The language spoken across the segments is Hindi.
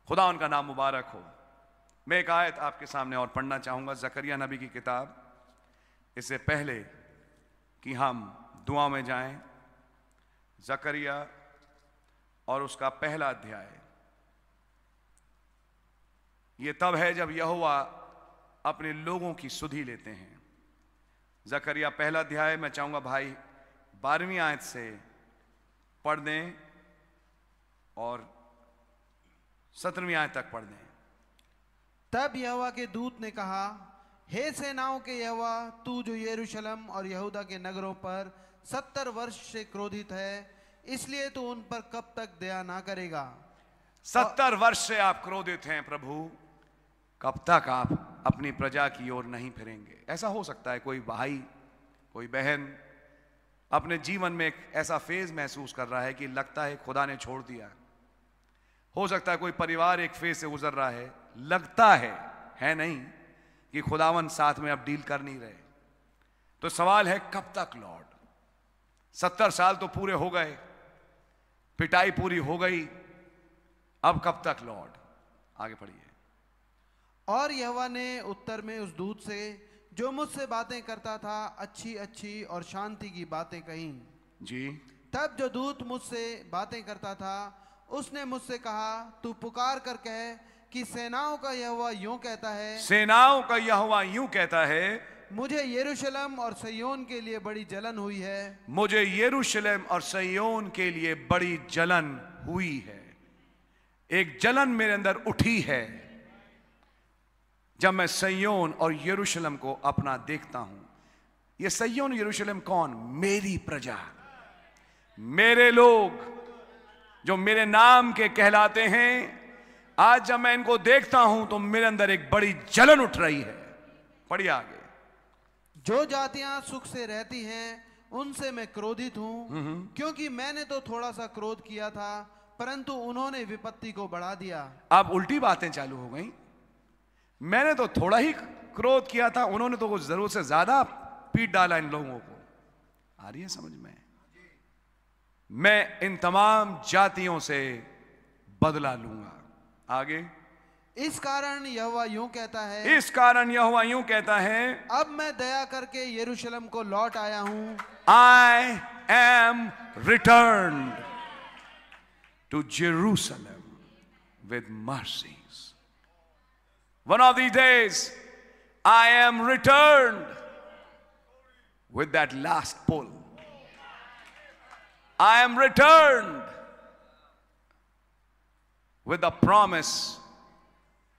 खुदा उनका नाम मुबारक हो। मैं एक आयत आपके सामने और पढ़ना चाहूँगा, जकरिया नबी की किताब। इससे पहले कि हम दुआ में जाएं, जकरिया और उसका पहला अध्याय। ये तब है जब यहोवा अपने लोगों की सुधि लेते हैं। जकरिया पहला अध्याय, मैं चाहूँगा भाई 12वीं आयत से पढ़ दें और 17वीं आयत तक पढ़ दें। तब यहोवा के दूत ने कहा, हे सेनाओं के यहोवा, तू जो यरूशलेम और यहूदा के नगरों पर 70 वर्ष से क्रोधित है, इसलिए तू उन पर कब तक दया ना करेगा? 70 वर्ष से आप क्रोधित हैं प्रभु, कब तक आप अपनी प्रजा की ओर नहीं फिरेंगे? ऐसा हो सकता है कोई भाई, कोई बहन अपने जीवन में एक ऐसा फेज महसूस कर रहा है कि लगता है खुदा ने छोड़ दिया। हो सकता है कोई परिवार एक फेज से गुजर रहा है, लगता है नहीं कि खुदावन साथ में अब डील कर नहीं रहे। तो सवाल है कब तक लॉर्ड? 70 साल तो पूरे हो गए, पिटाई पूरी हो गई, अब कब तक लॉर्ड? आगे पढ़िए। और यहोवा ने उत्तर में उस दूत से जो मुझसे बातें करता था अच्छी अच्छी और शांति की बातें कहीं जी। तब जो दूत मुझसे बातें करता था उसने मुझसे कहा, तू पुकार कर कह कि सेनाओं का यहोवा यूं कहता है, सेनाओं का यहोवा यूं कहता है, मुझे यरूशलेम और सयोन के लिए बड़ी जलन हुई है। मुझे यरूशलेम और सयोन के लिए बड़ी जलन हुई है। एक जलन मेरे अंदर उठी है जब मैं सयोन और यरूशलेम को अपना देखता हूं। ये सयोन यरूशलेम कौन? मेरी प्रजा, मेरे लोग जो मेरे नाम के कहलाते हैं। आज जब मैं इनको देखता हूं तो मेरे अंदर एक बड़ी जलन उठ रही है। पढ़िए आगे। जो जातियां सुख से रहती हैं उनसे मैं क्रोधित हूं, क्योंकि मैंने तो थोड़ा सा क्रोध किया था, परंतु उन्होंने विपत्ति को बढ़ा दिया। अब उल्टी बातें चालू हो गई। मैंने तो थोड़ा ही क्रोध किया था, उन्होंने तो कुछ जरूरत से ज्यादा पीट डाला इन लोगों को। आ रही है समझ में? मैं इन तमाम जातियों से बदला लूंगा। आगे। इस कारण यहोवा यूं कहता है, इस कारण यहोवा यूं कहता है, अब मैं दया करके यरूशलेम को लौट आया हूं। I am returned to Jerusalem with mercies. One of these days, I am returned with that last pull. I am returned with the promise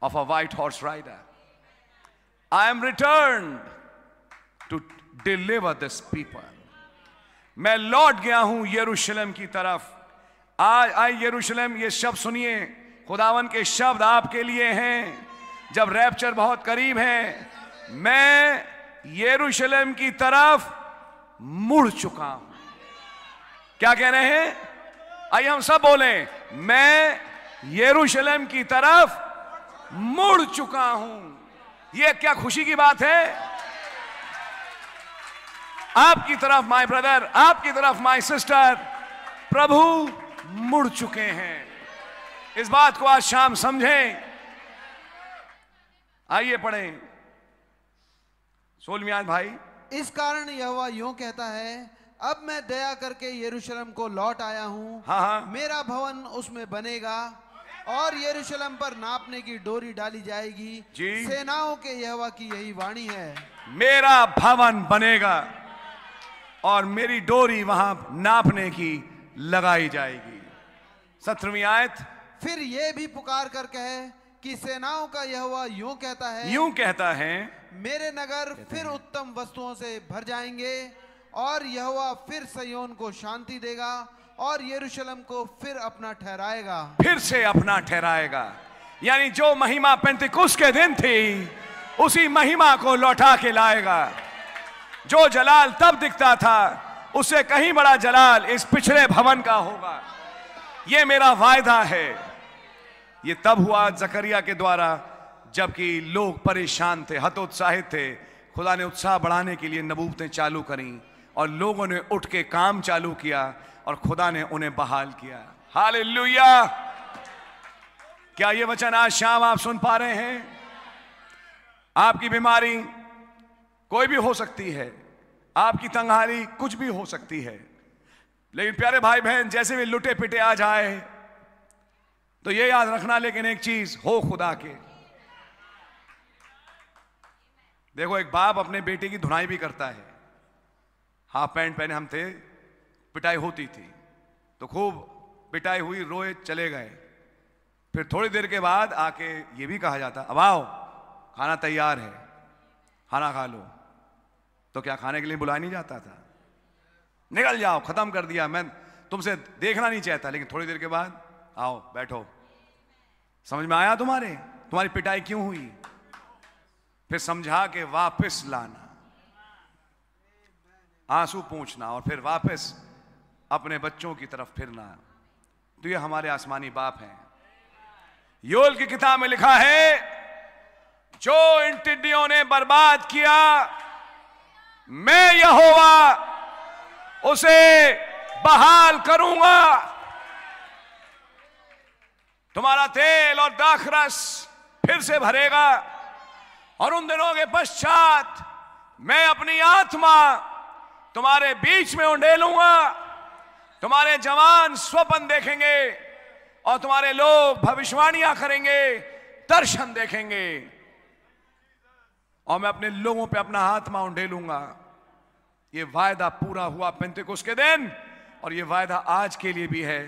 of a white horse rider. I am returned to deliver this people. मैं लौट गया हूं यरूशलेम की तरफ। आज यरूशलेम, ये शब्द सुनिए, खुदावन के शब्द आपके लिए हैं। जब रैप्चर बहुत करीब है, मैं यरूशलेम की तरफ मुड़ चुका हूं। क्या कह रहे हैं? आइए हम सब बोलें, मैं यरूशलेम की तरफ मुड़ चुका हूं। यह क्या खुशी की बात है? आपकी तरफ माय ब्रदर, आपकी तरफ माय सिस्टर, प्रभु मुड़ चुके हैं। इस बात को आज शाम समझें। आइए पढ़ें 16वीं आयत भाई। इस कारण यहोवा यूं कहता है, अब मैं दया करके यरूशलेम को लौट आया हूं। हाँ। मेरा भवन उसमें बनेगा और यरूशलेम पर नापने की डोरी डाली जाएगी। जी। सेनाओं के यहोवा की यही वाणी है, मेरा भवन बनेगा और मेरी डोरी वहां नापने की लगाई जाएगी। 17वीं आयत। फिर ये भी पुकार कर कहे कि सेनाओं का यहोवा यूं कहता है, यूं कहता है, मेरे नगर फिर उत्तम वस्तुओं से भर जाएंगे और यहोवा फिर सयोन को शांति देगा और यरूशलेम को फिर अपना ठहराएगा। फिर से अपना ठहराएगा। यानी जो महिमा पेंतिकुस्त के दिन थी, उसी महिमा को लौटा के लाएगा। जो जलाल तब दिखता था, उससे कहीं बड़ा जलाल इस पिछड़े भवन का होगा। यह मेरा वायदा है। ये तब हुआ जकरिया के द्वारा, जबकि लोग परेशान थे, हतोत्साहित थे। खुदा ने उत्साह बढ़ाने के लिए नबूवतें चालू करी और लोगों ने उठ के काम चालू किया और खुदा ने उन्हें बहाल किया। हालेलुया। क्या ये वचन आज शाम आप सुन पा रहे हैं? आपकी बीमारी कोई भी हो सकती है, आपकी तंगहारी कुछ भी हो सकती है, लेकिन प्यारे भाई बहन, जैसे भी लुटे पिटे आ जाए तो ये याद रखना, लेकिन एक चीज, हो खुदा के। देखो, एक बाप अपने बेटे की धुनाई भी करता है। हाफ पैंट पहने हम थे, पिटाई होती थी तो खूब पिटाई हुई, रोए, चले गए। फिर थोड़ी देर के बाद आके ये भी कहा जाता, अब आओ खाना तैयार है, खाना खा लो। तो क्या खाने के लिए बुलाया नहीं जाता था? निकल जाओ, खत्म कर दिया, मैं तुमसे देखना नहीं चाहता। लेकिन थोड़ी देर के बाद आओ बैठो, समझ में आया तुम्हारी पिटाई क्यों हुई? फिर समझा के वापस लाना, आंसू पूछना, और फिर वापस अपने बच्चों की तरफ फिरना। तो ये हमारे आसमानी बाप हैं। योएल की किताब में लिखा है, जो इन टिड्डियों ने बर्बाद किया, मैं यहोवा उसे बहाल करूंगा। तुम्हारा तेल और दाखरस फिर से भरेगा, और उन दिनों के पश्चात मैं अपनी आत्मा तुम्हारे बीच में उंडेलूंगा। तुम्हारे जवान स्वप्न देखेंगे और तुम्हारे लोग भविष्यवाणियां करेंगे, दर्शन देखेंगे, और मैं अपने लोगों पे अपना आत्मा उंडेलूंगा। ये वायदा पूरा हुआ पेंतेकोस्त के दिन, और ये वायदा आज के लिए भी है।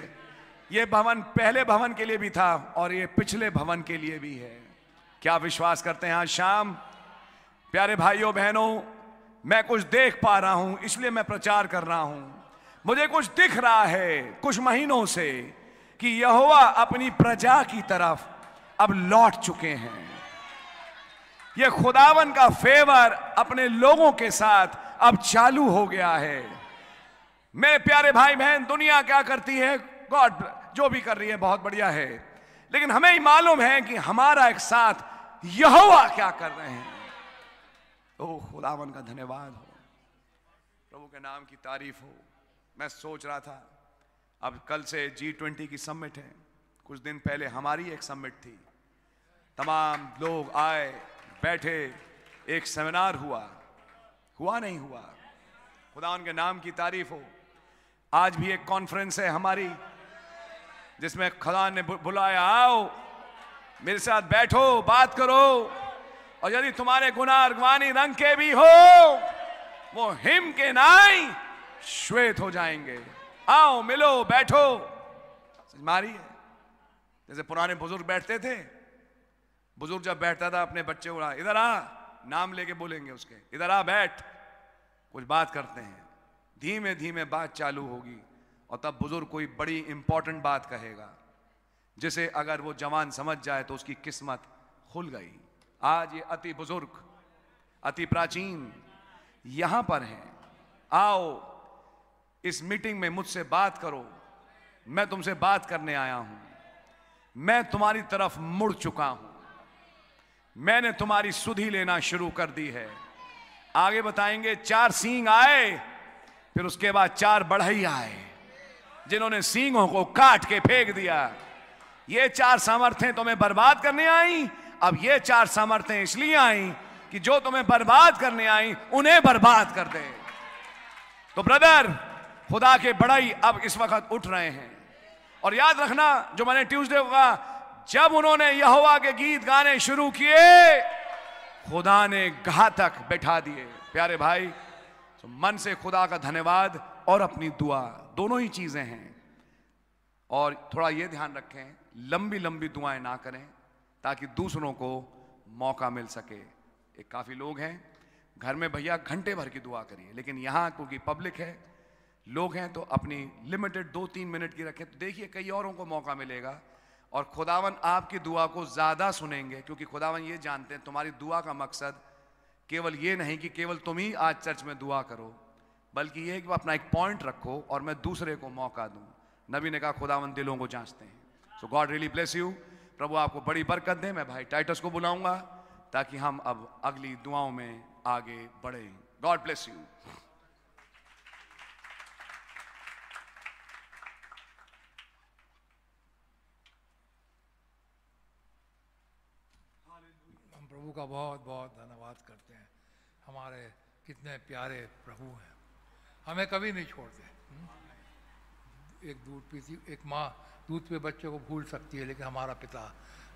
ये भवन पहले भवन के लिए भी था और ये पिछले भवन के लिए भी है। क्या विश्वास करते हैं? आज शाम प्यारे भाइयों बहनों, मैं कुछ देख पा रहा हूं, इसलिए मैं प्रचार कर रहा हूं। मुझे कुछ दिख रहा है कुछ महीनों से कि यहोवा अपनी प्रजा की तरफ अब लौट चुके हैं। ये खुदावन का फेवर अपने लोगों के साथ अब चालू हो गया है। मेरे प्यारे भाई बहन, दुनिया क्या करती है, गॉड जो भी कर रही है बहुत बढ़िया है, लेकिन हमें ही मालूम है कि हमारा एक साथ यहोवा क्या कर रहे हैं। ओ खुदावन का धन्यवाद हो, प्रभु के नाम की तारीफ हो। मैं सोच रहा था, अब कल से G20 की समिट है। कुछ दिन पहले हमारी एक समिट थी, तमाम लोग आए, बैठे, एक सेमिनार हुआ नहीं हुआ, खुदावन के नाम की तारीफ हो। आज भी एक कॉन्फ्रेंस है हमारी, जिसमें खुदा ने बुलाया, आओ मेरे साथ बैठो, बात करो, और यदि तुम्हारे गुनाह अरगवानी रंग के भी हो, वो हिम के नाई श्वेत हो जाएंगे। आओ मिलो, बैठो। समझ मारी है? जैसे पुराने बुजुर्ग बैठते थे, बुजुर्ग जब बैठता था अपने बच्चे को, इधर आ, नाम लेके बोलेंगे उसके, इधर आ बैठ, कुछ बात करते हैं। धीमे धीमे बात चालू होगी, और तब बुजुर्ग कोई बड़ी इंपॉर्टेंट बात कहेगा, जिसे अगर वो जवान समझ जाए तो उसकी किस्मत खुल गई। आज ये अति बुजुर्ग, अति प्राचीन यहां पर हैं। आओ इस मीटिंग में मुझसे बात करो, मैं तुमसे बात करने आया हूं। मैं तुम्हारी तरफ मुड़ चुका हूं, मैंने तुम्हारी सुधि लेना शुरू कर दी है। आगे बताएंगे, 4 सींग आए, फिर उसके बाद 4 बढ़ई आए, जिन्होंने सींगों को काट के फेंक दिया। ये 4 सामर्थ्यें तुम्हें बर्बाद करने आई। अब ये 4 सामर्थ्यें इसलिए आई कि जो तुम्हें बर्बाद करने आई उन्हें बर्बाद कर दे। तो ब्रदर, खुदा के बढ़ई अब इस वक्त उठ रहे हैं। और याद रखना, जो मैंने ट्यूसडे को कहा, जब उन्होंने यहोवा के गीत गाने शुरू किए, खुदा ने घातक बैठा दिए। प्यारे भाई, तो मन से खुदा का धन्यवाद और अपनी दुआ, दोनों ही चीजें हैं। और थोड़ा ये ध्यान रखें, लंबी लंबी दुआएं ना करें, ताकि दूसरों को मौका मिल सके। एक काफी लोग हैं घर में, भैया घंटे भर की दुआ करिए, लेकिन यहाँ क्योंकि पब्लिक है, लोग हैं, तो अपनी लिमिटेड 2-3 मिनट की रखें, तो देखिए कई औरों को मौका मिलेगा। और खुदावन आपकी दुआ को ज्यादा सुनेंगे, क्योंकि खुदावन ये जानते हैं तुम्हारी दुआ का मकसद केवल ये नहीं कि केवल तुम ही आज चर्च में दुआ करो, बल्कि ये कि अपना एक पॉइंट रखो और मैं दूसरे को मौका दूं। नबी ने कहा खुदावन दिलों को जांचते हैं। सो गॉड रियली ब्लेस यू। प्रभु आपको बड़ी बरकत दे। मैं भाई टाइटस को बुलाऊंगा ताकि हम अब अगली दुआओं में आगे बढ़े। God bless you. प्रभु का बहुत बहुत धन्यवाद करते हैं। हमारे कितने प्यारे प्रभु हैं, हमें कभी नहीं छोड़ते। एक दूध पीती, एक माँ दूध पे बच्चे को भूल सकती है, लेकिन हमारा पिता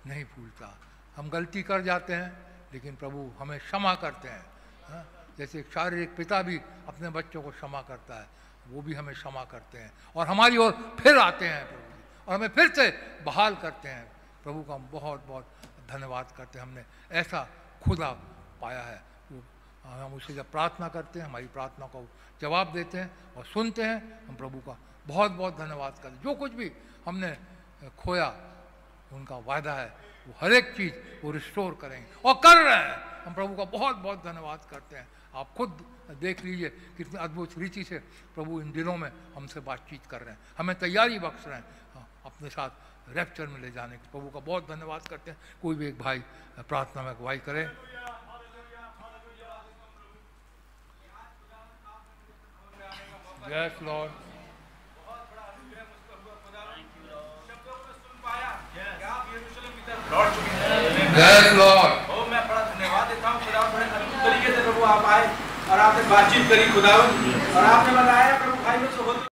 नहीं भूलता। हम गलती कर जाते हैं, लेकिन प्रभु हमें क्षमा करते हैं। हाँ? जैसे एक शारीरिक पिता भी अपने बच्चों को क्षमा करता है, वो भी हमें क्षमा करते हैं और हमारी ओर फिर आते हैं प्रभु जी, और हमें फिर से बहाल करते हैं। प्रभु का हम बहुत बहुत धन्यवाद करते हैं। हमने ऐसा खुदा पाया है। हम उससे जब प्रार्थना करते हैं, हमारी प्रार्थना को जवाब देते हैं और सुनते हैं। हम प्रभु का बहुत बहुत धन्यवाद करते हैं। जो कुछ भी हमने खोया, उनका वायदा है वो हर एक चीज़ वो रिस्टोर करेंगे और कर रहे हैं। हम प्रभु का बहुत बहुत धन्यवाद करते हैं। आप खुद देख लीजिए कितनी अद्भुत रीति से प्रभु इन दिनों में हमसे बातचीत कर रहे हैं, हमें तैयारी बख्श रहे हैं अपने साथ रैप्चर में ले जाने की। प्रभु का बहुत धन्यवाद करते हैं। कोई भी एक भाई प्रार्थना में अगुवाई करे। Yes Lord, yes Lord. मैं बड़ा धन्यवाद देता हूँ खुदा, बड़े अद्भुत तरीके से प्रभु आप आए और आपने बातचीत करी खुदा, और आपने बताया प्रभु भाई में से